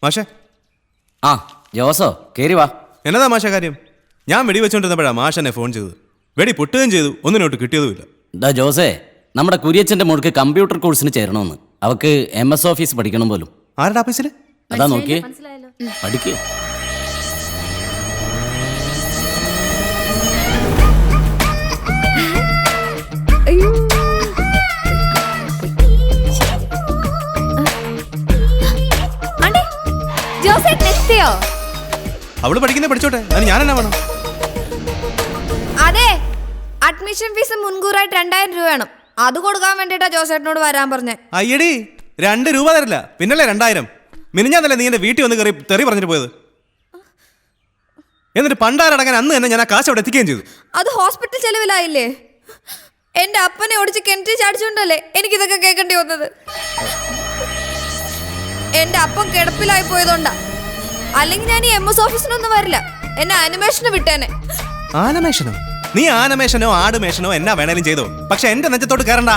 മാഷേ. ആ ജോസോ കേറി വാ. എന്നതാ മാഷ കാര്യം? ഞാൻ വെടി വെച്ചോണ്ടിരുന്നപ്പോഴാ മാഷ എന്നെ ഫോൺ ചെയ്തത്. വെടി പൊട്ടുകയും ചെയ്തു, ഒന്നിനോട്ട് കിട്ടിയതുമില്ല. എന്താ ജോസേ, നമ്മുടെ കുര്യച്ചന്റെ മോൾക്ക് കമ്പ്യൂട്ടർ കോഴ്സിന് ചേരണമെന്ന്. അവക്ക് MS ഓഫീസ് പഠിക്കണം പോലും. ആരുടെ ഓഫീസിൽ? അതാ നോക്കിയേ, പഠിക്കേ. അവള് പഠിക്കുന്നേ പഠിച്ചോട്ടെ, അതിന് ഞാൻ എന്നാ വേണം? അതെ, അഡ്മിഷൻ ഫീസ് മുൻകൂറായിട്ട് 2000 രൂപ വേണം. അത് കൊടുക്കാൻ വേണ്ടിട്ടാ ജോസേട്ടനോട് വരാൻ പറഞ്ഞേ. അയ്യടി, 2 രൂപ തരില്ല, പിന്നല്ലേ 2000. മിനിഞ്ഞാന്നല്ലേ നീ എന്റെ വീട്ടിൽ വന്ന് കയറി തെറി പറഞ്ഞിട്ട് പോയത്. എന്നിട്ട് പണ്ടാരടങ്ങാൻ അന്ന് തന്നെ ഞാൻ ആ കാശ് അവിടെ എത്തിക്കുകയും ചെയ്തു. അത് ഹോസ്പിറ്റൽ ചെലവിലായില്ലേ? എന്റെ അപ്പനെ ഓടിച്ച് കിണറ്റി ചാടിച്ചോണ്ടല്ലേ എനിക്കിതൊക്കെ കേൾക്കേണ്ടി വന്നത്. എന്റെ അപ്പം കിടപ്പിലായി പോയതുകൊണ്ടാ. അല്ലെങ്കിൽ ഞാൻ ഈ MS ഓഫീസിനൊന്നും വരില്ല. എന്നെ ആനിമേഷന് വിട്ടേനെ. ആനിമേഷനോ? നീ ആനിമേഷനോ ആടുമേഷനോ എന്നാ വേണേലും ചെയ്തോ, പക്ഷെ എന്റെ നെഞ്ചത്തോട്ട് കയറണ്ട.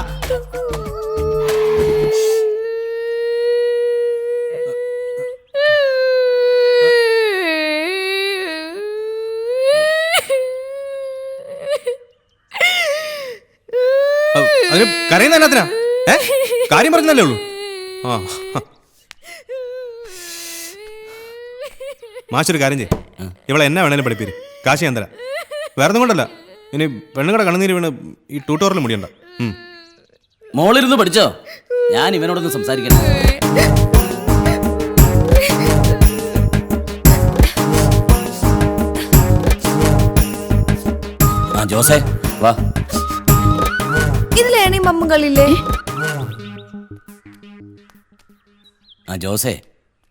അതിന് കരയുന്ന എന്നാത്തിനാ? കാര്യം പറഞ്ഞല്ലേ ഉള്ളൂ. മാഷൊരു കാര്യം ചെയ്യും, ഇവളെ എന്നാ വേണേലും പഠിപ്പീര്, കാശ് ഞാൻ തരാം. വേറെ ഒന്നും കൊണ്ടല്ല, ഇനി പെണ്ണുങ്ങളുടെ കണ്ണുനീര് വീണ് ഈ ട്യൂട്ടോറിൽ മുടിയണ്ട. മോളിരുന്ന് പഠിച്ചോ, ഞാൻ ഇവനോടൊന്ന് സംസാരിക്കണം. ആ ജോസേ വാ. ഇതിലേണീ മമ്മകളില്ലേ? ആ ജോസേ,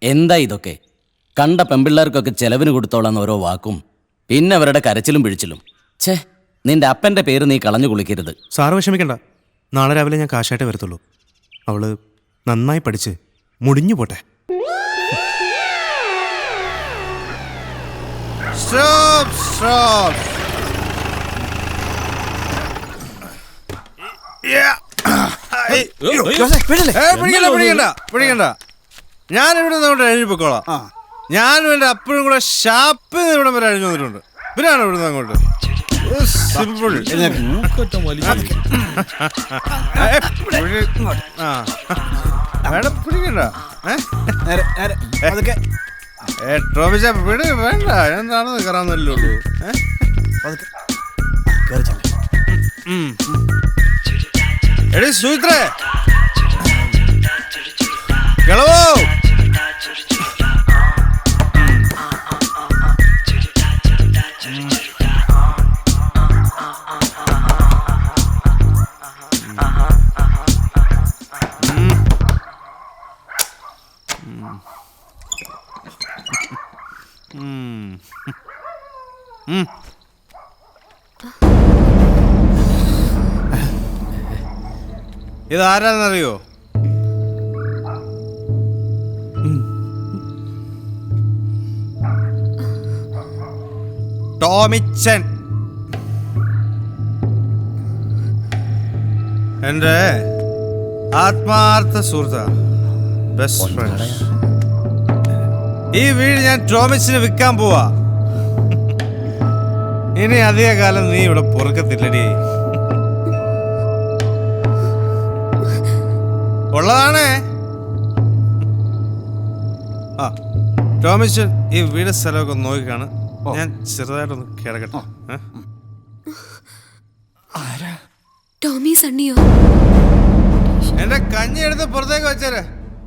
എന്താ ഇതൊക്കെ? കണ്ട പെമ്പിള്ളേർക്കൊക്കെ ചെലവിന് കൊടുത്തോളാന്ന് ഓരോ വാക്കും, പിന്നെ അവരുടെ കരച്ചിലും പിഴിച്ചിലും. ഛേ, നിന്റെ അപ്പന്റെ പേര് നീ കളഞ്ഞു കുളിക്കരുത്. സാറ് വിഷമിക്കണ്ട, നാളെ രാവിലെ ഞാൻ കാശായിട്ടേ വരത്തുള്ളൂ. അവള് നന്നായി പഠിച്ച് മുടിഞ്ഞു പോട്ടെ. ഞാനിവിടെ നിന്ന് അഴിഞ്ഞു പൊക്കോളാം. ഞാനും എൻ്റെ അപ്പഴും കൂടെ ഷാപ്പിൽ ഇവിടെ വരെ അഴിഞ്ഞു വന്നിട്ടുണ്ട്. ഇവരാണ് ഇവിടുന്ന് അങ്ങോട്ട്. സിമ്പിൾ. പിടിക്കണ്ട. ട്രോമിച്ച പിടി വേണ്ട, എന്താണെന്ന് കയറാന്നല്ലേ ഉള്ളൂ. എടി സൂത്രേ, കിളവോ, ഇതാരാന്നറിയോ? ടോമിച്ചൻ, എൻ്റെ ആത്മാർത്ഥ സുഹൃത്താ, ബെസ്റ്റ് ഫ്രണ്ട്. ഈ വീട് ഞാൻ ടോമിച്ചിന് വിൽക്കാൻ പോവാ. ഇനി അധിക കാലം നീ ഇവിടെ പൊറുക്കത്തില്ലടി. ഉള്ളതാണേ. ആ ടോമിച്ചൻ ഈ വീട് സ്ഥലമൊക്കെ നോക്കിക്കാണ്. ഞാൻ ചെറുതായിട്ടൊന്ന് കിടക്കട്ടെ. ടോമി സണ്ണിയോ? എന്റെ കഞ്ഞി എടുത്ത് പുറത്തേക്ക് വെച്ചേരെ,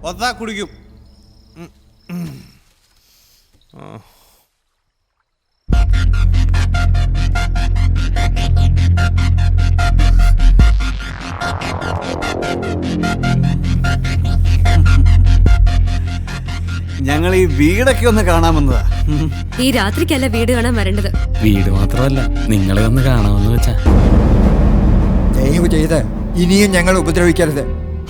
ഒത്താ കുടിക്കും. ഞങ്ങൾ ഈ വീടൊക്കെ ഒന്ന് കാണാൻ വന്നതാ. ഈ രാത്രിക്കല്ല വീട് കാണാൻ വരേണ്ടത്. വീട് മാത്രമല്ല, നിങ്ങളെ ഒന്ന് കാണാമെന്ന് വെച്ചാ. ദയവ് ചെയ്ത് ഇനിയും ഞങ്ങൾ ഉപദ്രവിക്കരുത്.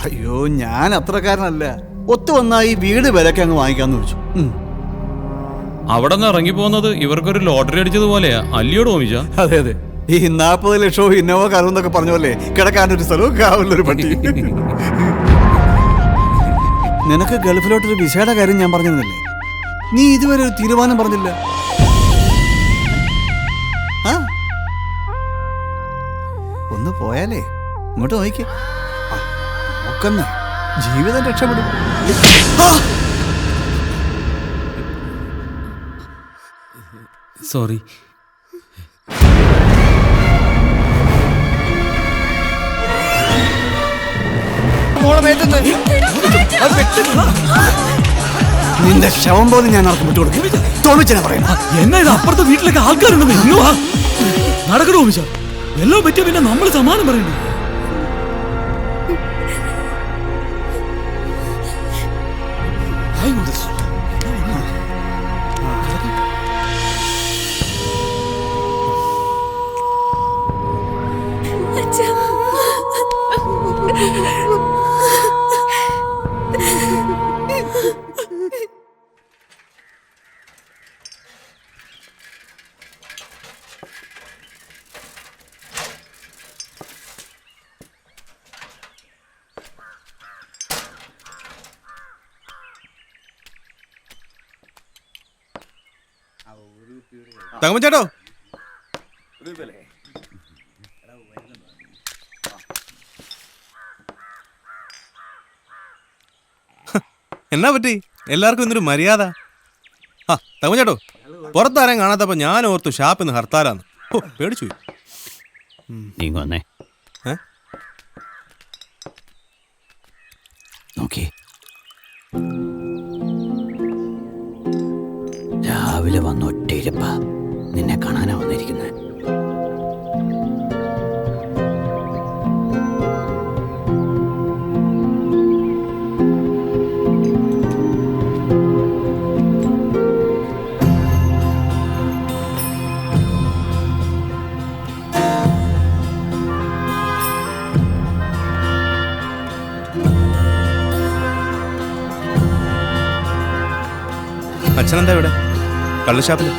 അയ്യോ, ഞാൻ അത്രക്കാരനല്ല. ഒത്തു വന്നാ ഈ വീട് വിലക്ക് അങ്ങ് വാങ്ങിക്കാന്ന് വെച്ചു. അവിടെ നിന്ന് ഇറങ്ങി പോകുന്നത് ഇവർക്കൊരു ലോട്ടറി അടിച്ചതുപോലെയാ, അല്ലയോ ടോമിച്ച? അതെ അതെ, ഈ 40 ലക്ഷവും ഇന്നോവ കാറും എന്നൊക്കെ പറഞ്ഞ പോലെ കിടക്കാനൊരു സ്ഥലവും കാവുള്ളൊരു പട്ടി. നിനക്ക് ഗൾഫിലോട്ടൊരു വിസയുടെ കാര്യം ഞാൻ പറഞ്ഞിരുന്നില്ലേ? നീ ഇതുവരെ ഒരു തീരുമാനം പറഞ്ഞില്ല. ആ ഒന്ന് പോയാലേ ഇങ്ങോട്ട് നോക്കിക്കേ. നോക്കുന്ന ജീവിതം രക്ഷപ്പെടും. സോറി. നിന്റെ ശവം പോലും ഞാൻ ആർക്കും വിട്ടുകൊടുക്കും. തോമിച്ചനെ പറയുന്നു. എന്നാ ഇത് അപ്പുറത്തെ വീട്ടിലൊക്കെ ആൾക്കാരുണ്ടെന്ന് എങ്ങുവാ നടക്കണോ മിച്ച? എല്ലാം പറ്റിയ പിന്നെ നമ്മൾ സമാനം പറയണ്ടേ? തങ്കമ്മച്ചേട്ടോ, എന്നാ പറ്റി? എല്ലാവർക്കും ഇന്നൊരു മര്യാദ. ആ തങ്കമ്മച്ചേട്ടോ, പുറത്താരും കാണാത്തപ്പോ ഞാൻ ഓർത്തു ഷാപ്പിന്ന് ഹർത്താലാന്ന്. ഓ പേടിച്ചു. നീ വന്നേ. നോക്കി, രാവിലെ വന്ന് ഒറ്റയിരുപ്പ നിന്നെ കാണാനാ വന്നിരിക്കുന്നത്. അച്ഛനെന്താ ഇവിടെ? കള്ളുഷാപ്പില്.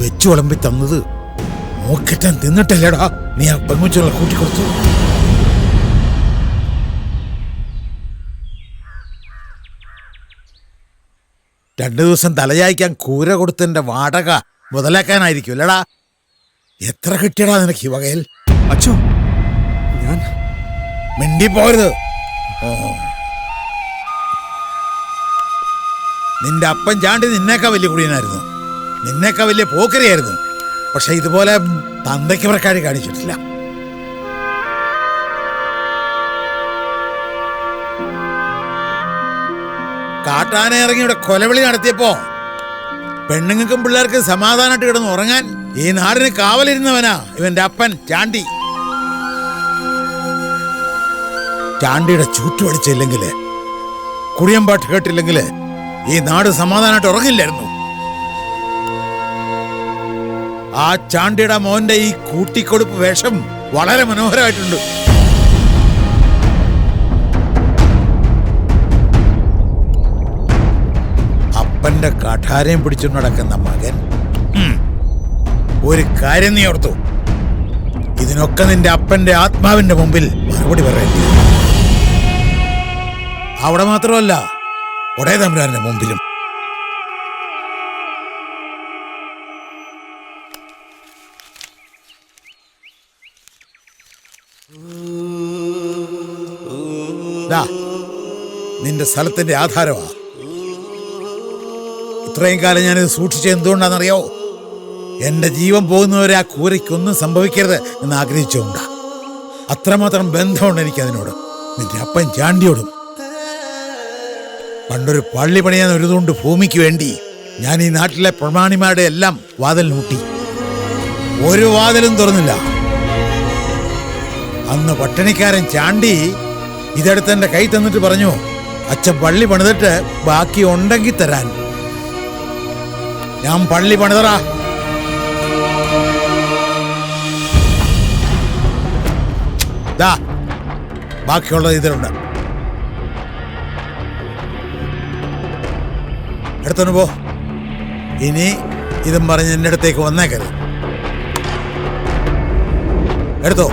വെച്ചു വിളമ്പി തന്നത് മൂക്കറ്റം തിന്നിട്ടല്ലേടാ നീ ആ പെങ്കുച്ചുള്ള കൂട്ടിക്കൊടുത്തു. രണ്ടു ദിവസം തലചായ്ക്കാൻ കൂര കൊടുത്തതിന്റെ വാടക മുതലാക്കാനായിരിക്കും അല്ലടാ? എത്ര കിട്ടിയടാ നിനക്ക് ഈ വകയിൽ? അച്ഛോ, ഞാൻ മിണ്ടിപ്പോരുത്. നിന്റെ അപ്പൻ ചാണ്ടി നിന്നേക്കാ വലിയ കുടിയനായിരുന്നു, നിന്നേക്കാ വലിയ പോക്കരിയായിരുന്നു. പക്ഷെ ഇതുപോലെ തന്തയ്ക്ക് പ്രക്കാരി കാണിച്ചിട്ടില്ല. കാട്ടാന ഇറങ്ങി ഇവിടെ കൊലവിളി നടത്തിയപ്പോ പെണ്ണുങ്ങൾക്കും പിള്ളേർക്ക് സമാധാനമായിട്ട് കിടന്ന് ഉറങ്ങാൻ ഈ നാടിന് കാവലിരുന്നവനാ ഇവന്റെ അപ്പൻ ചാണ്ടി. ചാണ്ടിയുടെ ചൂറ്റുപടിച്ചില്ലെങ്കില്, കുടിയമ്പാട്ട് കേട്ടില്ലെങ്കില് ഈ നാട് സമാധാനമായിട്ട് ഉറങ്ങില്ലായിരുന്നു. ആ ചാണ്ടിയുടെ മോന്റെ ഈ കൂട്ടിക്കൊടുപ്പ് വേഷം വളരെ മനോഹരമായിട്ടുണ്ട്. അപ്പന്റെ കഠാരയും പിടിച്ചു നടക്കുന്ന മകൻ. ഒരു കാര്യം നീ ഓർത്തു, ഇതിനൊക്കെ നിന്റെ അപ്പന്റെ ആത്മാവിന്റെ മുമ്പിൽ മറുപടി പറയേണ്ടി. അവിടെ മാത്രമല്ല, ഒടേ തമ്പുരാന്റെ മുമ്പിലും. നിന്റെ സ്ഥലത്തിന്റെ ആധാരമാ. ഇത്രയും കാലം ഞാനിത് സൂക്ഷിച്ചത് എന്തുകൊണ്ടാണെന്നറിയോ? എന്റെ ജീവൻ പോകുന്നവരെ ആ കൂരയ്ക്കൊന്നും സംഭവിക്കരുത് എന്ന് ആഗ്രഹിച്ചുകൊണ്ടാ. അത്രമാത്രം ബന്ധമുണ്ട് എനിക്കതിനോട്, നിന്റെ അപ്പൻ ചാണ്ടിയോടും. പണ്ടൊരു പള്ളി പണിയാൻ ഒരു തുണ്ട് ഭൂമിക്ക് വേണ്ടി ഞാൻ ഈ നാട്ടിലെ പ്രമാണിമാരുടെ എല്ലാം വാതിൽ മുട്ടി. ഒരു വാതിലും തുറന്നില്ല. അന്ന് പട്ടിണിക്കാരൻ ചാണ്ടി ഇതെടുത്ത് എന്റെ കൈ തന്നിട്ട് പറഞ്ഞു, അച്ഛൻ പള്ളി പണിതിട്ട് ബാക്കി ഉണ്ടെങ്കിൽ തരാൻ. ഞാൻ പള്ളി പണിതറാ. ദാ ബാക്കിയുള്ളത് ഇതിലുണ്ട്. എടുത്തോണ്ട് പോ. ഇനി ഇതും പറഞ്ഞ് എൻ്റെ അടുത്തേക്ക് വന്നേക്കരുത്. എടുത്തോ.